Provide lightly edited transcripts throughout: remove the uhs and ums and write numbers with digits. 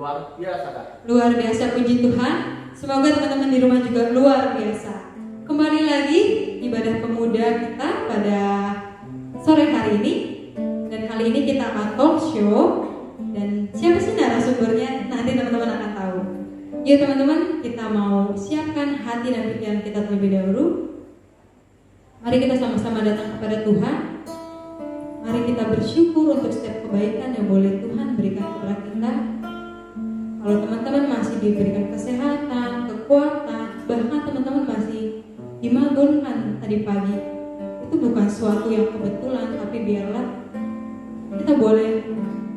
luar biasa, Kak. Luar biasa, puji Tuhan. Semoga teman-teman di rumah juga luar biasa. Kembali lagi ibadah pemuda kita pada sore hari ini. Dan kali ini kita akan talk show. Dan siapa sih narasumbernya? Nanti teman-teman akan tahu. Yuk teman-teman, kita mau siapkan hati dan pikiran kita terlebih dahulu. Mari kita sama-sama datang kepada Tuhan. Mari kita bersyukur untuk setiap kebaikan yang boleh Tuhan berikan kepada kita. Kalau teman-teman masih diberikan kesehatan, kekuatan, bahkan teman-teman masih dimagunkan tadi pagi, itu bukan suatu yang kebetulan, tapi biarlah kita boleh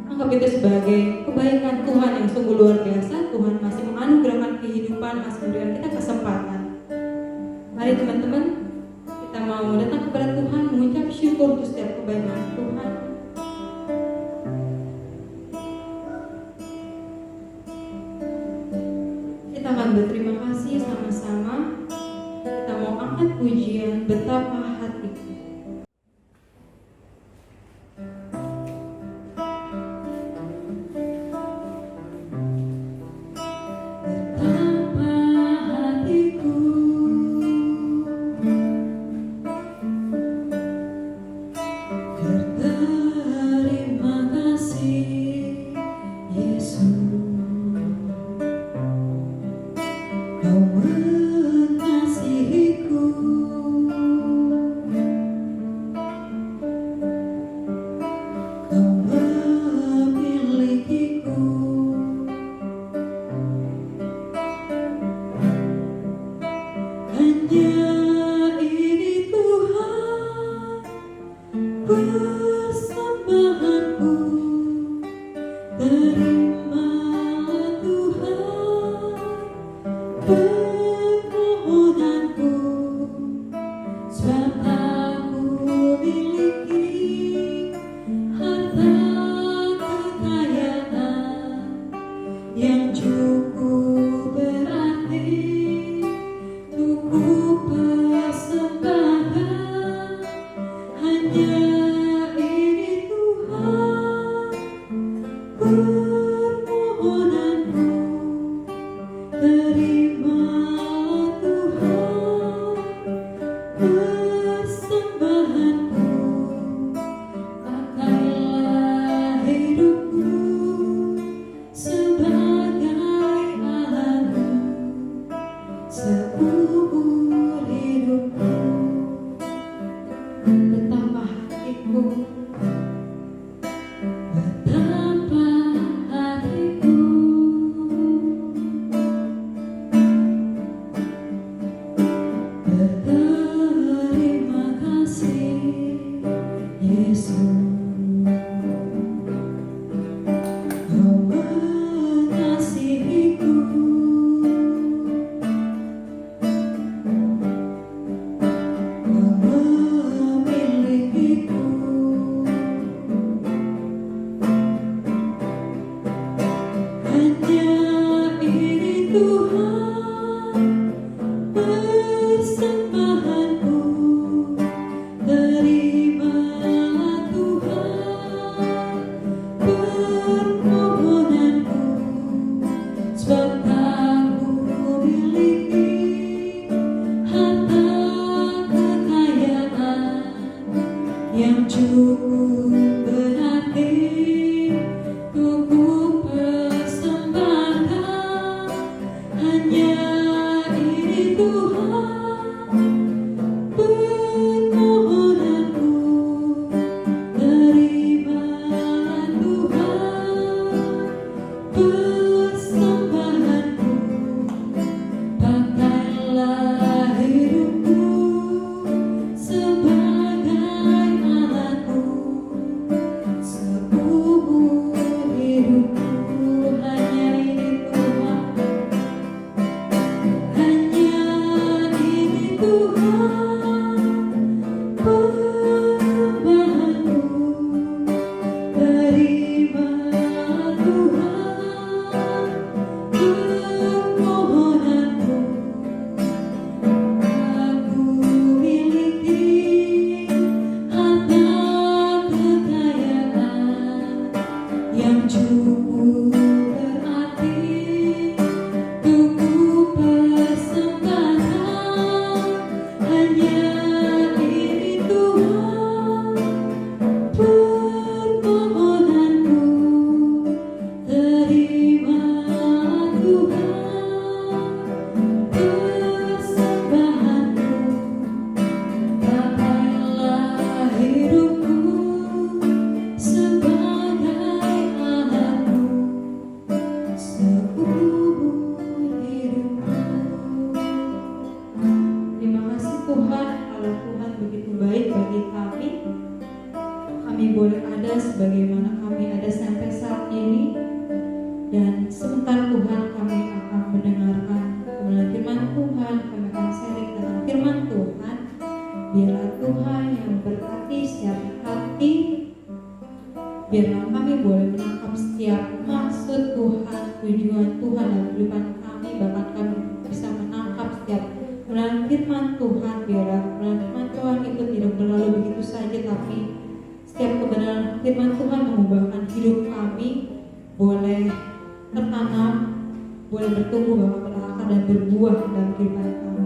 anggap itu sebagai kebaikan Tuhan yang sungguh luar biasa. Tuhan masih menganugerahkan kehidupan, masih memberikan kita kesempatan. Mari teman-teman, kita mau datang kepada Tuhan, mengucap syukur untuk setiap kebaikan Tuhan. Kita akan berterima kasih sama-sama. Kita mau angkat pujian Betapa Hatiku. kalau Tuhan begitu baik bagi kami. Kami boleh ada sebagaimana kami ada sampai saat ini. Dan sebentar Tuhan kami akan mendengarkan kebenaran firman Tuhan. Kami akan sharing tentang firman Tuhan. Biarlah Tuhan yang berkati setiap hati. Biarlah kami boleh menangkap setiap maksud Tuhan, tujuan Tuhan dalam kehidupan kami. Bahkan kami bisa menangkap setiap kebenaran firman Tuhan. Biarlah kebenaran firman Tuhan itu tidak berlalu begitu saja, tapi setiap kebenaran firman Tuhan mengubahkan hidup kami, boleh tertanam, boleh bertumbuh, bahkan berakar dan berbuah dalam kehidupan kami.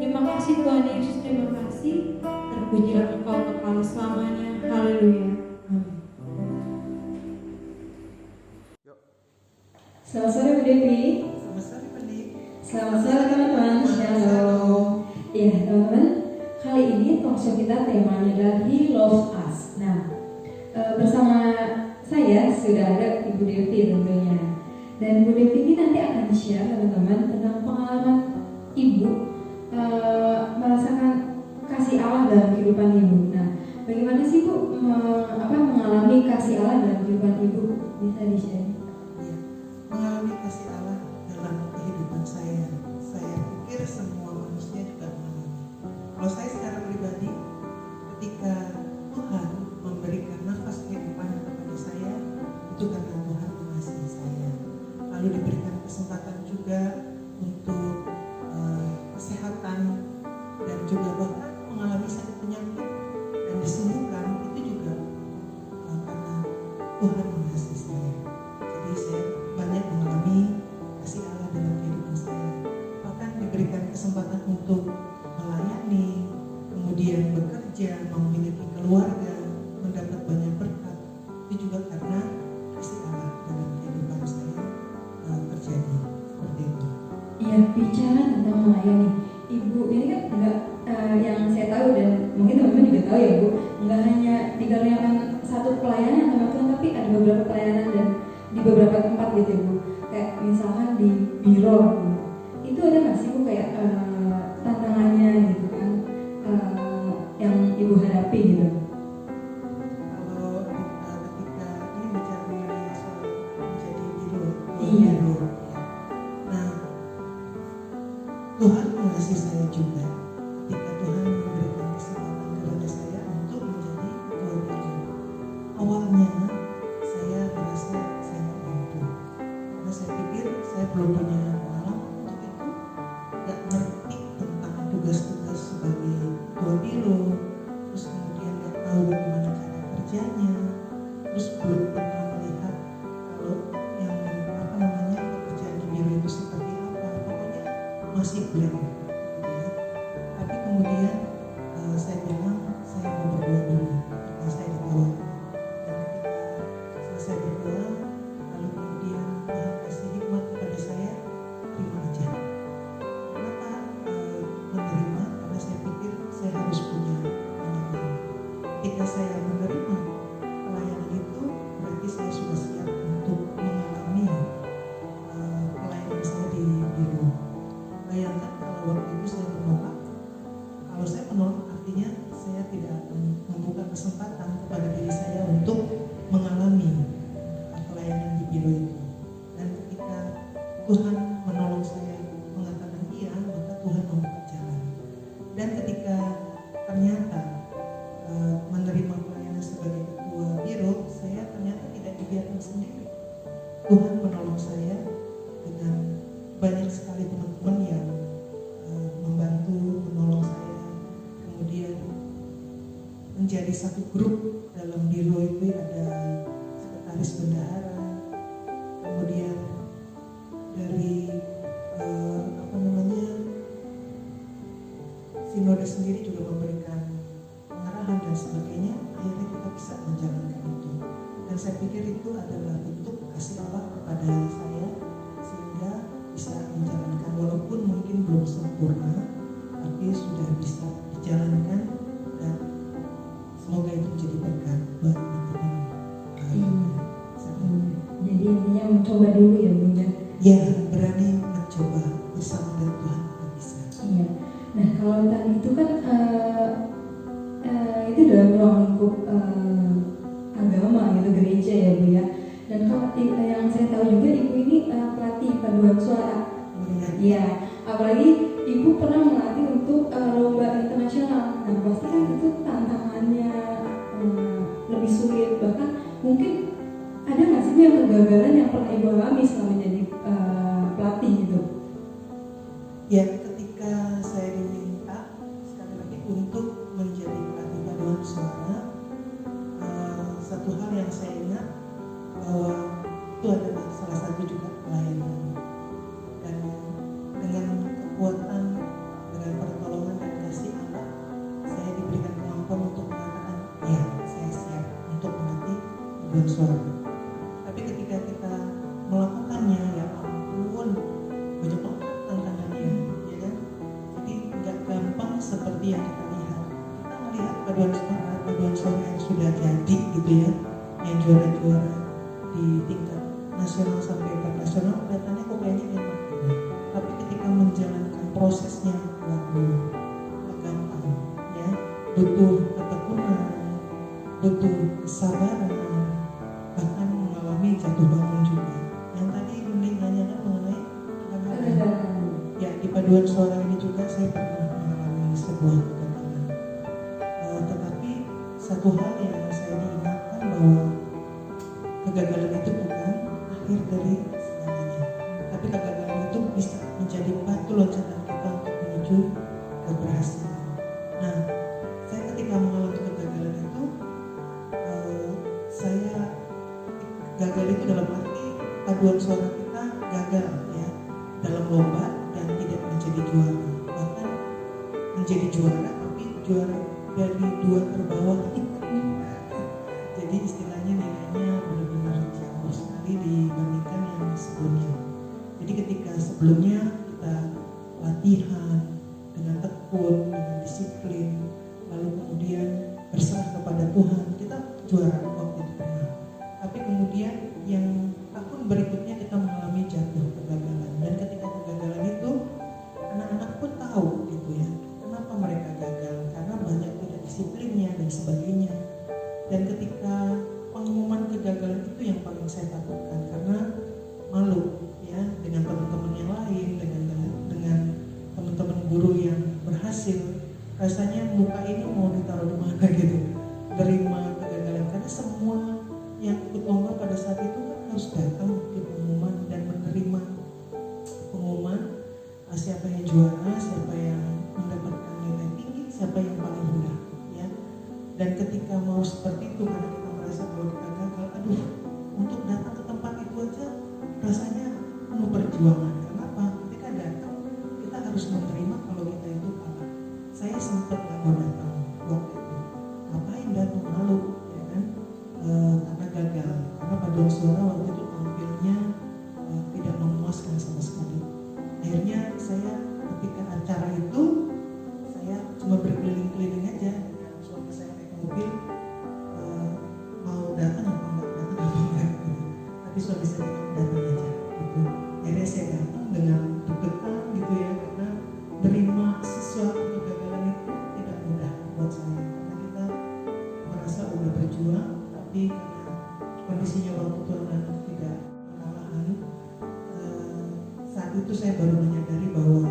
Terima kasih Tuhan Yesus, terima kasih. Terpujilah Engkau kekal selamanya. Haleluya. Amin. Selamat sore Bu Devi. Selamat sore Pak Dik. Selamat sore teman-teman. Shalom. Ya teman-teman, kali ini talkshow kita temanya adalah He Loves Us. Nah, bersama saya sudah ada Ibu Devi tentunya. Dan Bu Devi ini nanti akan share teman-teman tentang pengalaman Ibu merasakan kasih Allah dalam kehidupan Ibu. Nah, bagaimana sih Bu mengalami kasih Allah dalam kehidupan Ibu? Bisa di-share? Ya, mengalami kasih Allah dalam kehidupan saya pikir semua manusia juga mengalami. Kalau saya secara pribadi, ketika Tuhan memberikan nafas kehidupan kepada saya, itu karena Tuhan mengasihi saya. Lalu diberikan kesempatan juga untuk kesehatan dan juga bahkan mengalami sakit penyakit dan disembuhkan, itu juga karena Tuhan mengasihi saya. Jadi saya banyak mengalami kasih Allah dalam kehidupan saya. Bahkan diberikan kesempatan untuk melayani, kemudian bekerja, memiliki keluarga, mendapat banyak berkat. Itu juga karena kasih Allah dalam kehidupan saya terjadi seperti itu. Iya, bicara tentang melayani, Ibu ini kan enggak yang saya tahu dan mungkin teman-teman juga tahu ya Bu, enggak hanya dikaruniakan satu pelayanan teman-teman, tapi ada beberapa pelayanan dan di beberapa tempat gitu Bu. Kayak misalkan di biro gitu. Itu ada nggak sih Bu kayak tantangannya gitu kan yang Ibu hadapi gitu? Kalau ketika ini bicara mengenai soal menjadi biro, Iya. Nah, Tuhan mengasihi saya juga. Ketika Tuhan memberikan kesempatan kepada saya untuk menjadi ketua biro. Awalnya saya merasa saya nggak mampu, karena saya pikir saya belum punya pengalaman untuk itu, nggak ngerti tentang tugas-tugas sebagai ketua biro, terus kemudian nggak tahu bagaimana cara kerjanya, terus belum pernah melihat kalau yang pekerjaan di biro itu seperti apa, pokoknya masih blank. Ya. Tapi kemudian saya bilang saya mau berdoa dulu, karena saya ditawari. Dan ketika selesai berdoa, lalu kemudian Tuhan kasih hikmat kepada saya, terima aja. Kenapa menerima? Karena saya pikir saya harus punya pelayanan. Ketika saya menerima pelayanan itu, berarti saya sudah siap untuk mengalami pelayanan saya di biro. Bayangkan kalau waktu itu saya menolak. Kalau saya menolak artinya saya tidak akan membuka kesempatan kepada diri saya untuk mengalami pelayanan di biro itu. Dan ketika Tuhan menolong saya mengatakan iya, maka Tuhan membuka jalan. Dan ketika ternyata menerima pelayanan sebagai ketua biro, saya ternyata tidak dibiarkan sendiri. Tuhan menolong saya dengan banyak sekali teman-teman yang membantu, menolong saya. Kemudian menjadi satu grup dalam biro itu ada sekretaris bendahara, kemudian dari sinode sendiri juga memberikan pengarahan dan sebagainya. Akhirnya kita bisa menjalankan itu. Dan saya pikir itu adalah bentuk kasih Allah kepada saya, sehingga bisa menjalankan walaupun mungkin belum sempurna, tapi sudah bisa dijalankan, dan semoga itu menjadi berkat buat teman-teman. Jadi intinya mencoba dulu ya Bu ya. Ya, berani mencoba bersama dengan Tuhan kita bisa. Iya. Nah kalau tadi itu kan itu dalam ruang lingkup agama gitu, gereja ya Bu ya. Dan kalau yang saya tahu juga Ibu ini pelatih paduan suara. Iya, apalagi Ibu pernah melatih untuk lomba internasional. Nah pasti kan itu tantangannya lebih sulit, bahkan mungkin ada nggak sih yang kegagalan yang pernah Ibu alami selama menjadi pelatih gitu? Ya, ketika saya diminta sekali lagi untuk menjadi pelatih paduan suara, satu hal yang saya ingat bahwa itu adalah salah satu juga pelayanan. Dan dengan kekuatan, dengan pertolongan dan kasih Allah, saya diberikan kemampuan untuk mengatakan, ya saya siap untuk melatih paduan suara. Tapi ketika kita melakukannya, ya ampun, banyak banget tantangannya, ya kan? Jadi nggak gampang seperti yang kita lihat. Kita melihat paduan suara yang sudah jadi gitu ya, yang juara-juara di tingkat nasional sampai internasional, kelihatannya kok kayaknya enak gitu. Tapi ketika menjalankan prosesnya, waduh, nggak gampang, ya. Butuh ketekunan, butuh kesabaran, bahkan mengalami jatuh bangun juga. Yang tadi Bunda nanyakan mengenai kegagalan. Ya, di paduan suara ini juga saya pernah mengalami sebuah kegagalan. Tetapi satu hal yang saya diingatkan bahwa kegagalan itu bukan akhir dari segalanya. Tapi kegagalan itu bisa menjadi batu loncatan kita untuk menuju keberhasilan. Nah, saya ketika mengalami kegagalan itu, saya gagal itu dalam arti paduan suara kita gagal ya dalam lomba dan tidak menjadi juara, bahkan menjadi juara tapi juara dari 2 terbawah. Jadi istilahnya nilainya benar-benar jauh sekali dibandingkan yang sebelumnya. Jadi ketika sebelumnya kita latihan dengan tekun, dengan disiplin, lalu kemudian berserah kepada Tuhan, kita juara waktu itu pernah. Tapi kemudian yang tahun berikutnya kita mengalami jatuh kegagalan, dan ketika kegagalan itu anak-anak pun tahu gitu ya kenapa mereka gagal, karena banyak tidak disiplinnya dan sebagainya. Dan ketika pengumuman kegagalan itu yang paling saya takutkan, karena malu ya dengan teman-teman yang lain, dengan teman-teman guru yang berhasil. Rasanya muka ini mau ditaruh di mana gitu, terima kegagalan, karena semua yang ikut lomba pada saat itu kan harus datang di pengumuman dan menerima pengumuman siapa yang juara, siapa yang mendapatkan nilai tinggi, siapa yang paling rendah ya. Dan ketika mau seperti itu, karena kita merasa bahwa kita gagal, aduh, untuk datang ke tempat itu aja rasanya penuh perjuangan. Kenapa? Ketika datang kita harus menerima kalau kita itu kalah. Saya sempat gak mau datang waktu itu. Ngapain datang, malu ya kan? Karena gagal, karena paduan suara waktu itu tampilnya tidak memuaskan sama sekali. Akhirnya saya ketika acara itu saya cuma berkeliling-keliling aja dengan suami saya naik mobil, mau datang apa enggak gitu. Tapi suami saya datang aja gitu. Akhirnya saya datang dengan deg-degan gitu ya, karena menerima sesuatu kegagalan itu tidak mudah buat saya, karena kita merasa udah berjuang tapi karena kondisinya waktu itu anak tidak kekalahan. Saat itu saya baru menyadari bahwa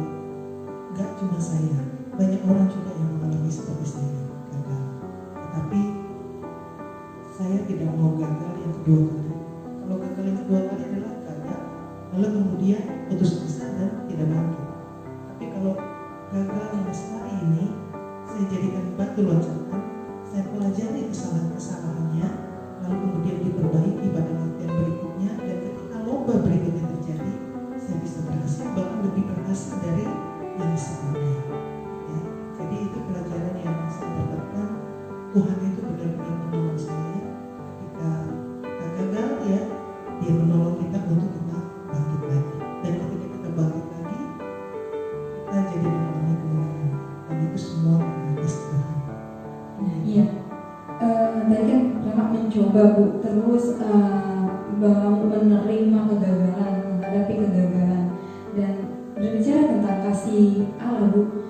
gak cuma saya, banyak orang juga yang mengalami seperti saya gagal. Tetapi saya tidak mau gagal yang kedua kali. Kalau gagal yang kedua kali adalah gagal, lalu kemudian putus asa dan tidak bangkit. Tapi kalau gagal yang setelah ini, saya jadikan batu loncatan, saya pelajari kesalahan-kesalahannya, lalu kemudian diperbaiki pada latihan berikutnya, dan ketika lomba berikutnya terjadi, saya bisa berhasil, bahkan lebih berhasil dari yang sebelumnya ya. Jadi itu pelajaran yang saya dapatkan. Tuhan itu benar-benar menolong saya ketika kita gagal ya, Dia menolong kita untuk kita bangkit lagi, dan ketika kita bangkit lagi kita jadi mengalami kemenangan, dan itu semua karena kasih Tuhan. Iya, tadi kan Kakak mencoba Bu terus menerima kegagalan, menghadapi kegagalan, dan berbicara tentang kasih Allah Bu,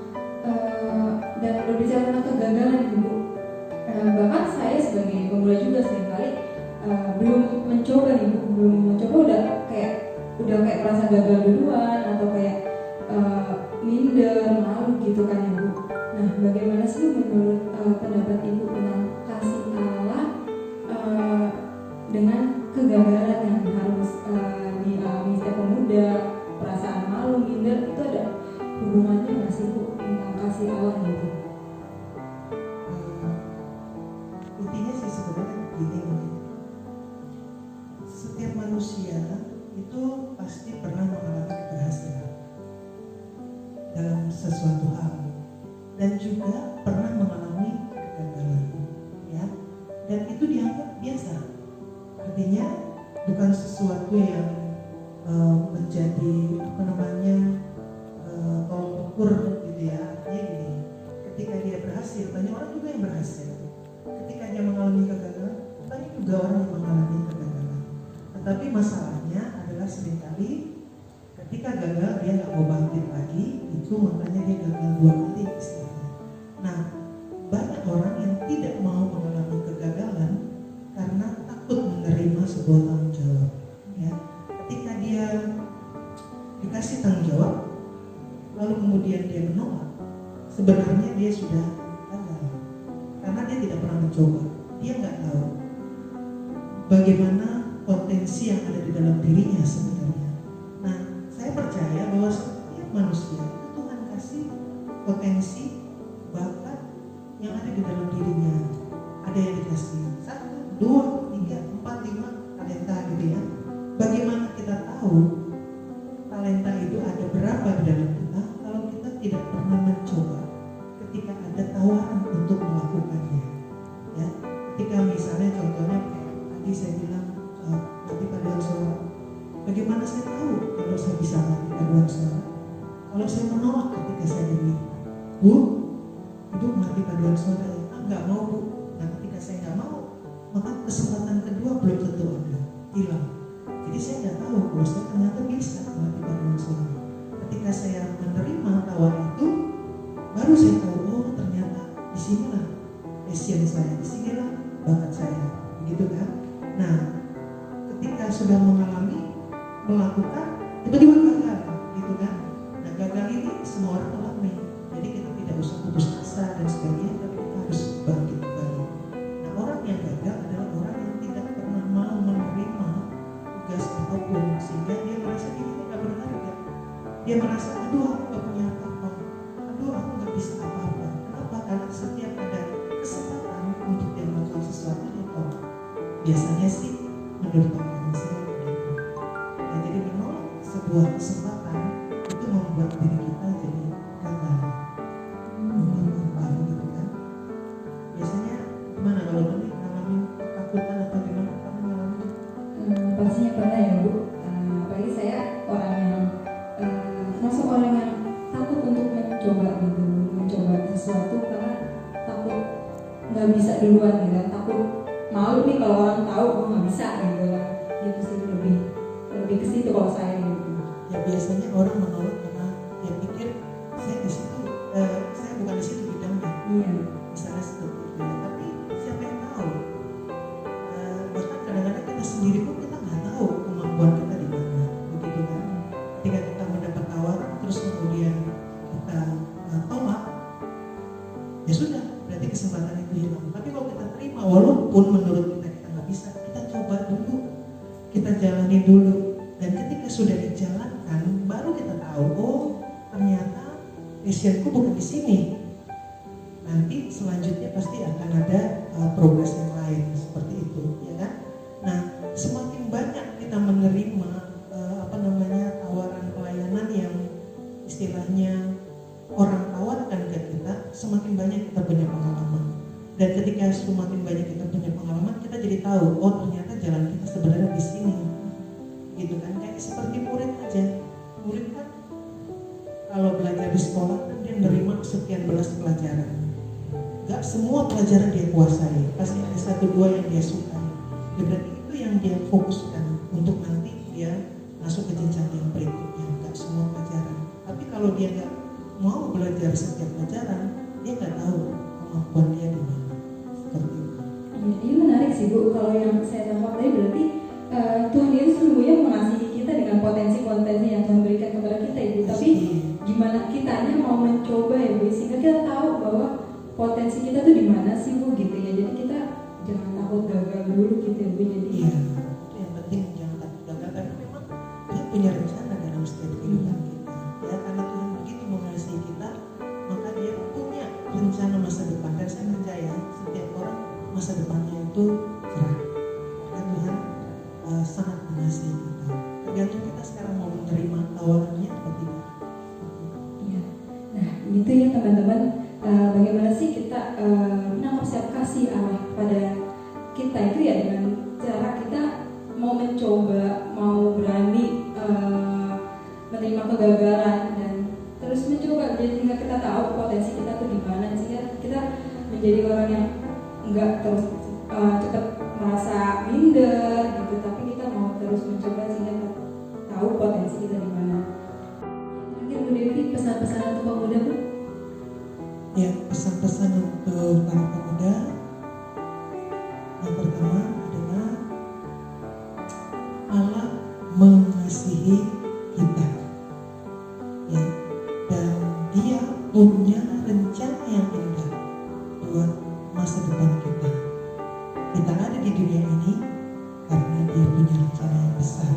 dan berbicara tentang kegagalan Bu. bahkan saya sebagai pemula juga seringkali belum mencoba nih Bu, belum mencoba udah kayak merasa gagal duluan atau kayak minder, malu gitu kan ya Bu. Nah, bagaimana sih menurut pendapat Ibu tentang kasih Allah dengan kegagalan yang harus dialami setiap pemuda, perasaan malu, minder, itu ada hubungannya nggak sih Bu tentang kasih Allah gitu? Intinya sih sebenarnya begini, setiap manusia itu pasti pernah mengalami keberhasilan dalam sesuatu hal dan juga pernah mengalami kegagalan, ya, dan itu dianggap biasa. Artinya bukan sesuatu yang menjadi tolak ukur gitu ya. Artinya gini, ketika dia berhasil, banyak orang juga yang berhasil. Ketika dia mengalami kegagalan, banyak juga orang yang mengalami kegagalan. Tetapi masalahnya adalah seringkali ketika gagal dia nggak mau bangkit lagi, itu makanya dia gagal 2 kali istilahnya. Nah, banyak orang yang tidak mau mengalami kegagalan karena takut menerima sebuah tanggung jawab. Ya, ketika dia dikasih tanggung jawab, lalu kemudian dia menolak, sebenarnya dia sudah gagal karena dia tidak pernah mencoba. Dia nggak tahu bagaimana potensi yang ada di dalam dirinya sebenarnya. Nah, saya percaya bahwa setiap manusia itu Tuhan kasih potensi, bakat yang ada di dalam dirinya. Ada yang dikasih 1, 2, 3, 4, 5 talenta gitu ya. Bagaimana kita tahu talenta itu ada berapa di dalam kita kalau kita tidak pernah mencoba? Ketika ada tawaran untuk melakukannya, ya. Ketika misalnya contohnya kayak tadi saya bilang mati paduan suara. Bagaimana saya tahu kalau saya bisa mati paduan suara? Kalau saya menolak ketika saya diminta, Bu, Ibu mati paduan suara ya? Enggak mau Bu. Nah, ketika saya nggak mau, maka kesempatan kedua belum tentu ada, hilang. Jadi saya nggak tahu kalau saya ternyata bisa mati paduan suara. Ketika saya menerima tawaran itu, baru saya tahu, oh ternyata disinilah passion saya, disinilah bakat saya, begitu kan? Nah, ketika sudah mengalami, melakukan, tiba-tiba gagal, gitu kan? Nah, gagal ini semua orang alami, jadi kita tidak usah putus asa dan sebagainya, tapi kita harus bangkit kembali. Nah, orang yang gagal adalah orang yang tidak pernah mau menerima tugas apapun, sehingga dia merasa dirinya tidak berharga. Dia merasa, aduh aku gak punya apa-apa, aduh aku gak bisa apa-apa. Kenapa? Karena setiap ada kesempatan untuk dia melakukan sesuatu, dia tolak. Biasanya sih menurut pengalaman saya begitu. Nah, jadi menolak sebuah kesempatan itu membuat diri kita jadi gagal. Gitu kan? Biasanya gimana kalau Doni ngalamin ketakutan atau gimana? Kamu ngalamin? Pastinya pernah ya Bu. Apalagi saya orang yang termasuk orang yang takut untuk mencoba sesuatu karena takut nggak bisa duluan gitu, takut malu nih kalau orang tahu gue nggak bisa gitu lah. Gitu sih lebih ke situ kalau saya gitu. Ya biasanya orang menolak karena dia pikir saya di situ, saya bukan di situ bidangnya. Iya. Misalnya seperti itu ya. Tapi siapa yang tahu? Bahkan kadang-kadang kita sendiri pun kita nggak tahu kemampuan kita di mana, begitu kan? Ketika kita mendapat tawaran terus kemudian kita tolak, ya sudah, berarti kesempatan itu hilang. Tapi kalau kita terima, walaupun menurut kita nggak bisa, kita coba dulu, kita jalani dulu, dan ketika sudah dijalankan, baru kita tahu, oh ternyata passionku bukan di sini. Nanti selanjutnya pasti akan ada progres yang lain seperti itu, ya kan? Nah, semakin banyak kita menerima tawaran pelayanan yang istilahnya orang tawarkan ke kita, semakin banyak kita punya pengalaman. Dan ketika semakin banyak kita punya pengalaman, kita jadi tahu, oh ternyata jalan kita sebenarnya di sini, gitu kan? Kayak seperti murid aja, murid kan kalau belajar di sekolah kan dia menerima sekian belas pelajaran. Gak semua pelajaran dia kuasai, pasti ada 1-2 yang dia sukai. Ya berarti itu yang dia fokuskan untuk nanti dia masuk ke jenjang yang berikutnya. Gak semua pelajaran. Tapi kalau dia gak mau belajar setiap pelajaran, dia gak tahu kemampuan dia di mana. kitanya mau mencoba ya Bu, sehingga kita tahu bahwa potensi kita tuh di mana sih Bu gitu ya. Jadi kita jangan takut gagal dulu gitu ya Bu. Jadi Iya, itu yang penting, jangan takut gagal karena memang Tuhan punya rencana dalam setiap kehidupan kita. Ya, karena Tuhan begitu mengasihi kita, maka Dia punya rencana masa depan. Dan saya percaya setiap orang masa depannya itu cerah. Karena Tuhan sangat mengasihi kita. Tergantung kita sekarang mau menerima tawarannya atau tidak. iya. Nah gitu ya teman-teman, bagaimana sih kita menangkap siap kasih Allah pada kita itu ya dengan cara kita mau mencoba, mau berani menerima kegagalan dan terus mencoba. Jadi sehingga kita tahu potensi kita tuh di mana, sehingga kita menjadi orang yang enggak terus cepat merasa minder gitu, tapi kita mau terus mencoba sehingga kita tahu potensi kita di mana. Terakhir Bu Devi, pesan-pesan untuk pemuda Bu. Ya, pesan-pesan untuk para pemuda yang pertama adalah Allah mengasihi kita, ya, dan Dia punya rencana yang indah buat masa depan kita. Kita ada di dunia ini karena Dia punya rencana yang besar,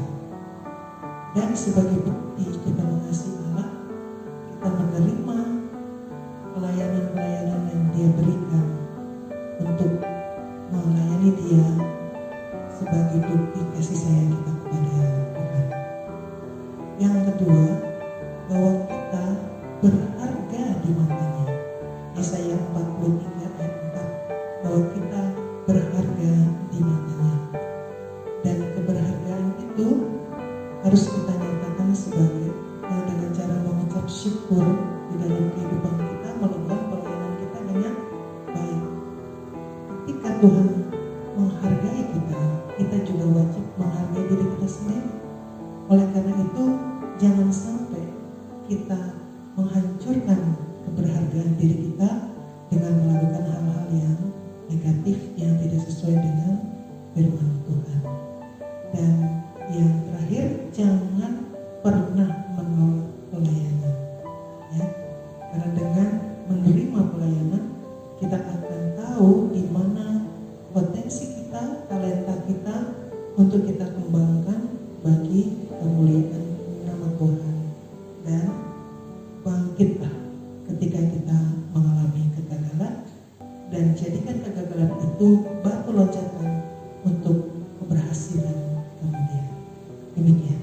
dan sebagai bukti kita mengasihi Allah, kita menerima pelayanan-pelayanan yang Dia berikan untuk melayani Dia sebagai bukti kasih sayang kita kepada Tuhan. Yang kedua, bahwa kita berharga di matanya. Yesaya 43 ayat 4, bahwa kita berharga di matanya. Dan keberhargaan itu harus kita nyatakan sebagai dengan cara mengucap syukur di dalam kehidupan kita, melakukan pelayanan kita dengan baik. Ketika Tuhan menghargai kita, kita juga wajib menghargai diri kita sendiri. Oleh karena itu, jangan sampai kita menghancurkan keberhargaan diri kita dengan melakukan hal-hal yang negatif yang tidak sesuai dengan firman Tuhan. Dan yang terakhir, jangan pernah menolak pelayanan, ya. Karena dengan menerima pelayanan, kita akan tahu di mana potensi kita, talenta kita untuk kita kembangkan bagi kemuliaan nama Tuhan. Dan bangkitlah ketika kita mengalami kegagalan, dan jadikan kegagalan itu batu loncatan untuk keberhasilan kemudian. Demikian.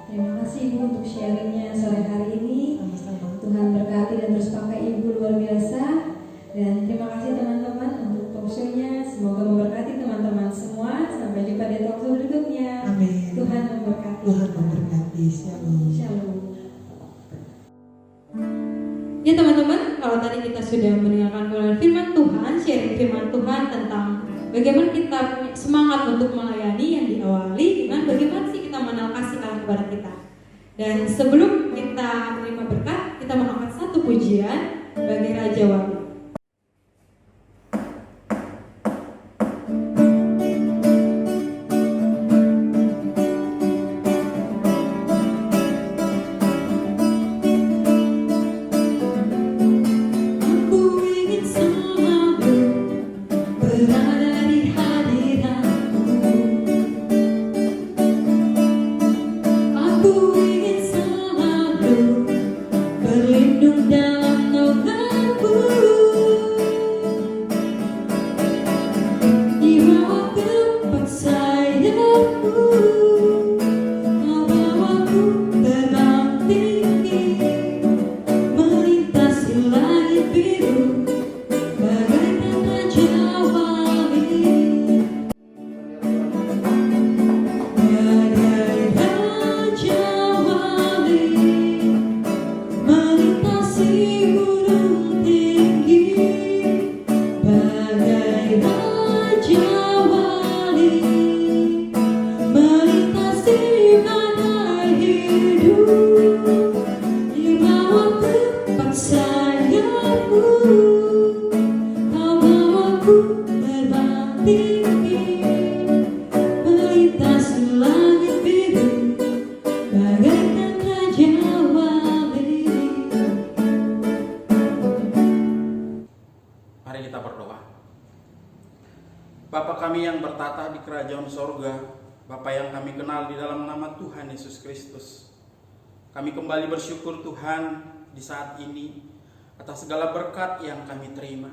Terima kasih Ibu untuk sharingnya sore hari ini. Sama-sama. Tuhan berkati dan terus pakai Ibu luar biasa. Dan terima kasih teman-teman untuk talkshow-nya. Semoga memberkati teman-teman semua. Sampai jumpa di talkshow berikutnya. Amin. Tuhan memberkati. Tuhan memberkati. Shalom. Shalom. Ya teman-teman, kalau tadi kita sudah mendengarkan firman Tuhan, sharing firman Tuhan tentang bagaimana kita punya semangat untuk melayani yang diawali dengan bagaimana sih kita mengenal kasih Allah kepada kita. Dan sebelum kita menerima berkat, kita mengangkat satu pujian bagi Raja Wali. Berlindung dalam naunganmu. Bagaikan Raja Wali. kita berdoa. Bapa kami yang bertata di kerajaan sorga, Bapa yang kami kenal di dalam nama Tuhan Yesus Kristus, kami kembali bersyukur Tuhan di saat ini atas segala berkat yang kami terima.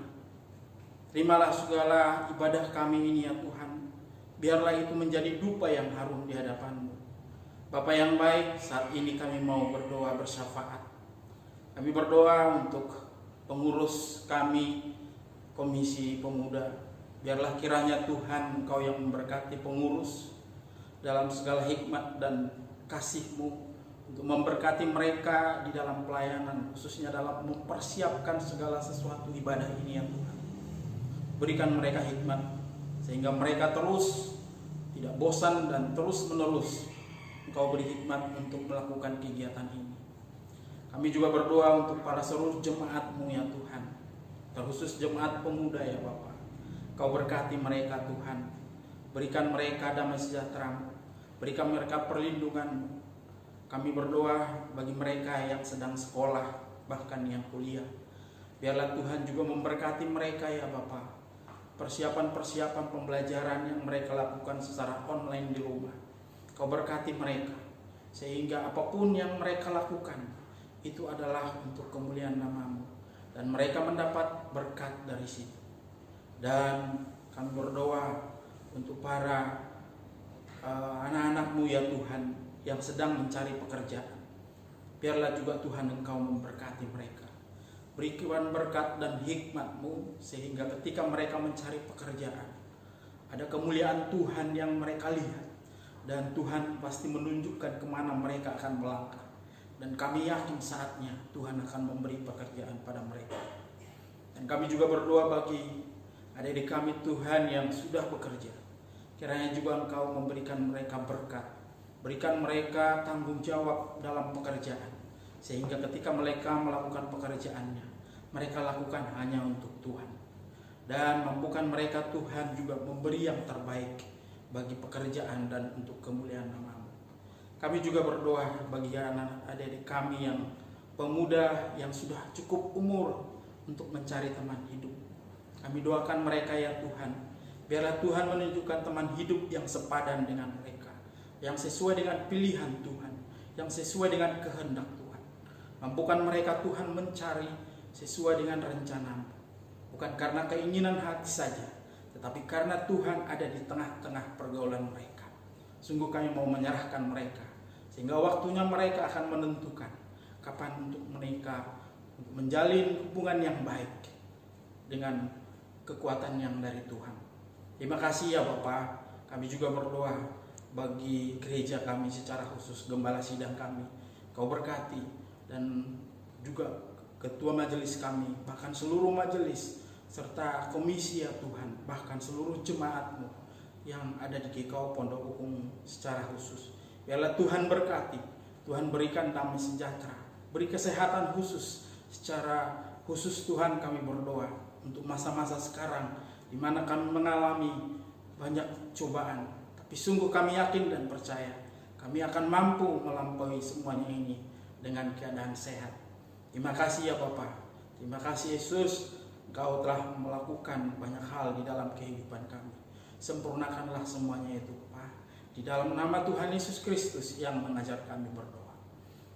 Terimalah segala ibadah kami ini ya Tuhan, biarlah itu menjadi dupa yang harum di hadapan-Mu. Bapa yang baik, saat ini kami mau berdoa bersyafaat. Kami berdoa untuk pengurus kami, Komisi Pemuda. Biarlah kiranya Tuhan Engkau yang memberkati pengurus dalam segala hikmat dan kasih-Mu untuk memberkati mereka di dalam pelayanan, khususnya dalam mempersiapkan segala sesuatu ibadah ini ya Tuhan. Berikan mereka hikmat sehingga mereka terus tidak bosan dan terus menerus Engkau beri hikmat untuk melakukan kegiatan ini. Kami juga berdoa untuk para seluruh jemaat-Mu ya Tuhan, terkhusus jemaat pemuda ya Bapa. Kau berkati mereka Tuhan, berikan mereka damai sejahtera, berikan mereka perlindungan. Kami berdoa bagi mereka yang sedang sekolah, bahkan yang kuliah. Biarlah Tuhan juga memberkati mereka ya Bapa. Persiapan-persiapan pembelajaran yang mereka lakukan secara online di rumah, Kau berkati mereka, sehingga apapun yang mereka lakukan, itu adalah untuk kemuliaan nama-Mu. Dan mereka mendapat berkat dari situ. Dan kami berdoa untuk para anak-anak-Mu ya Tuhan yang sedang mencari pekerjaan. Biarlah juga Tuhan Engkau memberkati mereka. Berikan berkat dan hikmat-Mu sehingga ketika mereka mencari pekerjaan, ada kemuliaan Tuhan yang mereka lihat. Dan Tuhan pasti menunjukkan kemana mereka akan melangkah. Dan kami yakin saatnya Tuhan akan memberi pekerjaan pada mereka. Dan kami juga berdoa bagi adik-adik kami Tuhan yang sudah bekerja. Kiranya juga Engkau memberikan mereka berkat. Berikan mereka tanggung jawab dalam pekerjaan. Sehingga ketika mereka melakukan pekerjaannya, mereka lakukan hanya untuk Tuhan. Dan mampukan mereka Tuhan juga memberi yang terbaik bagi pekerjaan dan untuk kemuliaan nama-Mu. Kami juga berdoa bagi adik-adik kami yang pemuda yang sudah cukup umur untuk mencari teman hidup. Kami doakan mereka ya Tuhan, biarlah Tuhan menunjukkan teman hidup yang sepadan dengan mereka, yang sesuai dengan pilihan Tuhan, yang sesuai dengan kehendak Tuhan. Mampukan mereka Tuhan mencari sesuai dengan rencana-Mu, bukan karena keinginan hati saja, tetapi karena Tuhan ada di tengah-tengah pergaulan mereka. Sungguh kami mau menyerahkan mereka, sehingga waktunya mereka akan menentukan kapan untuk mereka menjalin hubungan yang baik dengan kekuatan yang dari Tuhan. Terima kasih ya Bapak. Kami juga berdoa bagi gereja kami secara khusus, gembala sidang kami. Kau berkati dan juga ketua majelis kami, bahkan seluruh majelis serta komisi ya Tuhan, bahkan seluruh jemaat-Mu yang ada di GKO Pondok Hukum secara khusus. Biarlah Tuhan berkati, Tuhan berikan damai sejahtera, beri kesehatan khusus. Secara khusus Tuhan kami berdoa untuk masa-masa sekarang di mana kami mengalami banyak cobaan, tapi sungguh kami yakin dan percaya kami akan mampu melampaui semuanya ini dengan keadaan sehat. Terima kasih ya Bapa. Terima kasih Yesus, Engkau telah melakukan banyak hal di dalam kehidupan kami. Sempurnakanlah semuanya itu Bapa, di dalam nama Tuhan Yesus Kristus yang mengajar kami berdoa.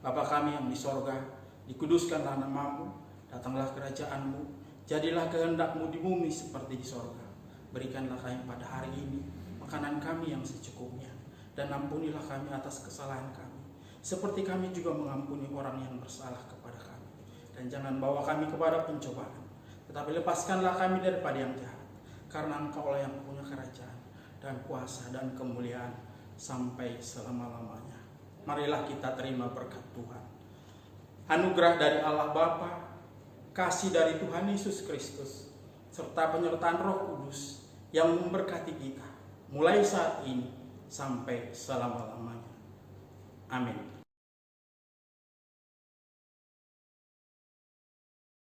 Bapa kami yang di sorga, dikuduskanlah nama-Mu, datanglah kerajaan-Mu, jadilah kehendak-Mu di bumi seperti di sorga. Berikanlah kami pada hari ini makanan kami yang secukupnya, dan ampunilah kami atas kesalahan kami, seperti kami juga mengampuni orang yang bersalah kepada kami. Dan jangan bawa kami kepada pencobaan, tetapi lepaskanlah kami daripada yang jahat, karena Engkau-lah yang punya kerajaan dan kuasa dan kemuliaan sampai selama-lamanya. Marilah kita terima berkat Tuhan. Anugerah dari Allah Bapa, kasih dari Tuhan Yesus Kristus, serta penyertaan Roh Kudus yang memberkati kita mulai saat ini sampai selama-lamanya. Amin.